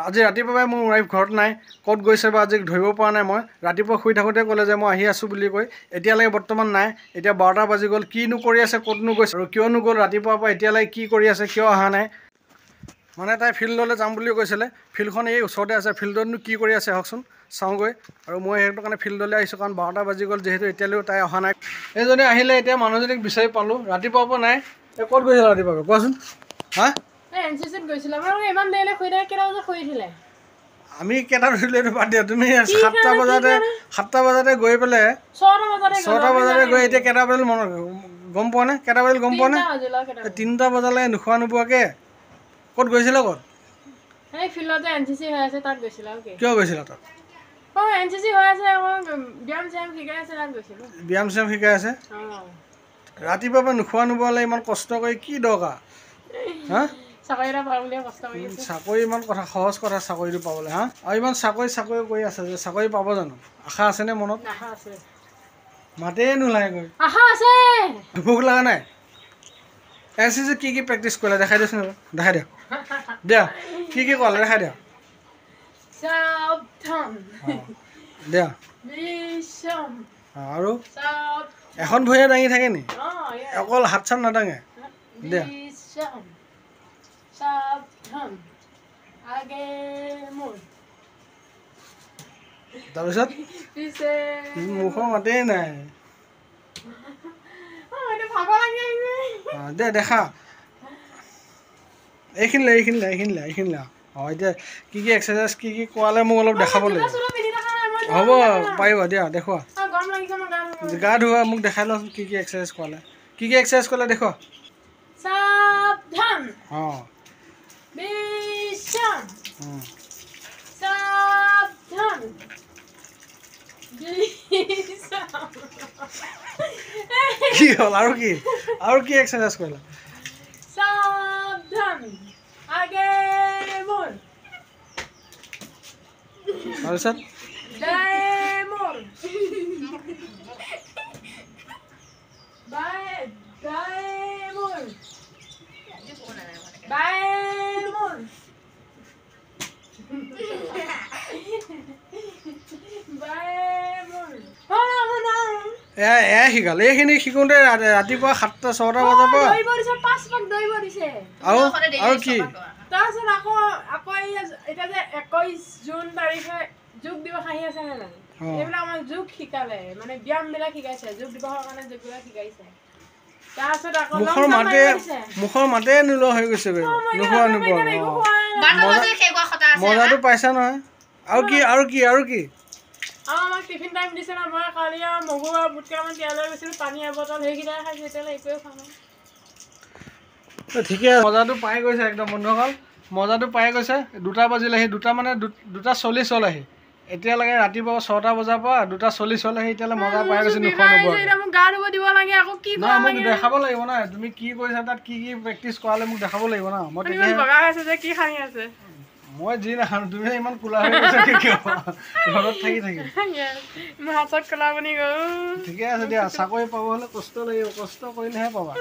আজি ৰাতিপুৱাই মোৰ ৱাইফ ঘৰত নাই, ক'ত গৈছে বা আজি ধৰিব পৰা নাই। মই ৰাতিপুৱা শুই থাকোঁতে ক'লে যে মই আহি আছোঁ বুলি কৈ, এতিয়ালৈকে বৰ্তমান নাই। এতিয়া 12টা বাজি গ'ল, কিনো কৰি আছে, ক'তনো গৈছে আৰু কিয়নো গ'ল ৰাতিপুৱাৰ পৰা এতিয়ালৈকে কি কৰি আছে, কিয় অহা নাই। মানে তাই ফিল্ডলৈ যাম বুলি কৈছিলে, ফিল্ডখন এই ওচৰতে আছে, ফিল্ডতনো কি কৰি আছে আহকচোন চাওঁগৈ। আৰু মই সেইটো কাৰণে ফিল্ডলৈ আহিছোঁ, কাৰণ 12টা বাজি গ'ল যিহেতু এতিয়ালৈও তাই অহা নাই। এইজনী আহিলে, এতিয়া মানুহজনীক বিচাৰি পালোঁ, ৰাতিপুৱাৰ পৰা নাই। এই ক'ত গৈছিলে ৰাতিপুৱা কোৱাচোন? হা আমি কেইটা উঠিলোঁ এইটো বাদ দিয়া, তুমি 7টা বজাতে গৈ পেলাই 6টা বজাতে গৈ এতিয়া কেইটা বাজিল মনত গম পোৱা নে? কেইটা বাজিল গম পোৱা নে? 3টা বজালৈ নোখোৱা নোপোৱাকৈ ক'ত গৈছিলা? ক'ত কিয় গৈছিলা তাত? ব্যায়াম চ্যায়াম শিকাই আছে। ৰাতিপুৱাৰ পৰা নোখোৱা নোপোৱালৈ ইমান কষ্ট কৰি কি দৰকাৰ? হা চাকৰি ইমান কথা সহজ কথা চাকৰিটো পাবলৈ? হা আৰু ইমান চাকৰি কৰি আছে যে চাকৰি পাব জানো? আশা আছেনে মনত? মাতেই নোলায় গৈ। ভোক লগা নাই? NCC কি প্ৰেক্টিচ কৰিলা দেখাই দিয়কচোন, দেখাই দিয়া দিয়া কি কৰালে দেখাই দিয়া দিয়া। আৰু এখন ভৰিয়ে দাঙি থাকে নি? অকল হাত চাত নাদাঙে? দিয়া তাৰপিছত মুখৰ মাতেই নাই। দে দেখা এইখিনিলে। অঁ এতিয়া কি এক্সাৰচাইজ কি কৰালে মোক অলপ দেখাব লাগিব। হ'ব পাৰিবা দিয়া দেখুৱা। গা ধোৱা মোক দেখাই লোৱাচোন কি এক্সাৰচাইজ কৰালে, কি এক্সাৰচাইজ কৰিলে দেখুৱা। অঁ কি হ'ল আৰু কি এক্সাৰচাইজ কৰিলা? তাৰপিছত এয়াই শিকাল। এইখিনি শিকোঁতে ৰাতিপুৱা 7টা 6টা বজাৰ পৰা আৰু কি? তাৰপিছত আকৌ এতিয়া যে 21 জুন তাৰিখে যোগ দিৱস আহি আছে নে নাই? এইবিলাক আমাক যোগ শিকালে, মানে ব্যায়াম বিলাক শিকাইছে, যোগ দিৱসৰ কাৰণে যোগবিলাক শিকাইছে। তাৰপিছত আকৌ মুখৰ মাতে নোলোৱা হৈ গৈছে। নোখোৱা মজাটো পাইছা নহয়। আৰু কি আমাক টিফিন টাইম দিছে না। মই কালি আৰু মগু আৰু বুট কেইটামান তিয়াই লৈ গৈছিলোঁ, পানী এবটল সেইকেইটাই খাইছোঁ, এতিয়ালৈ একোৱে খোৱা নাই। ঠিকে মজাটো পাই গৈছে একদম বন্ধুসকল, মজাটো পাই গৈছে। 2টা বাজিলেহি, 2:40 হ'লেহি। এতিয়ালৈকে ৰাতিপুৱা 6টা বজাৰ পৰা 2:40 হ'লেহি, এতিয়ালৈ মজা পাই গৈছে নোখোৱা নোপোৱাকৈ। মোক দেখাব লাগিব না, তুমি কি কৰিছা তাত, কি প্ৰেক্টিচ কৰালে মোক দেখাব লাগিব না। মই যি নাখানো, তুমি ইমান কোলা হৈ গৈছা কিয়? ঘৰত থাকি ঠিকে আছে দিয়া। চাকৰি পাব হ'লে কষ্ট লাগিব, কষ্ট কৰিলেহে পাবা।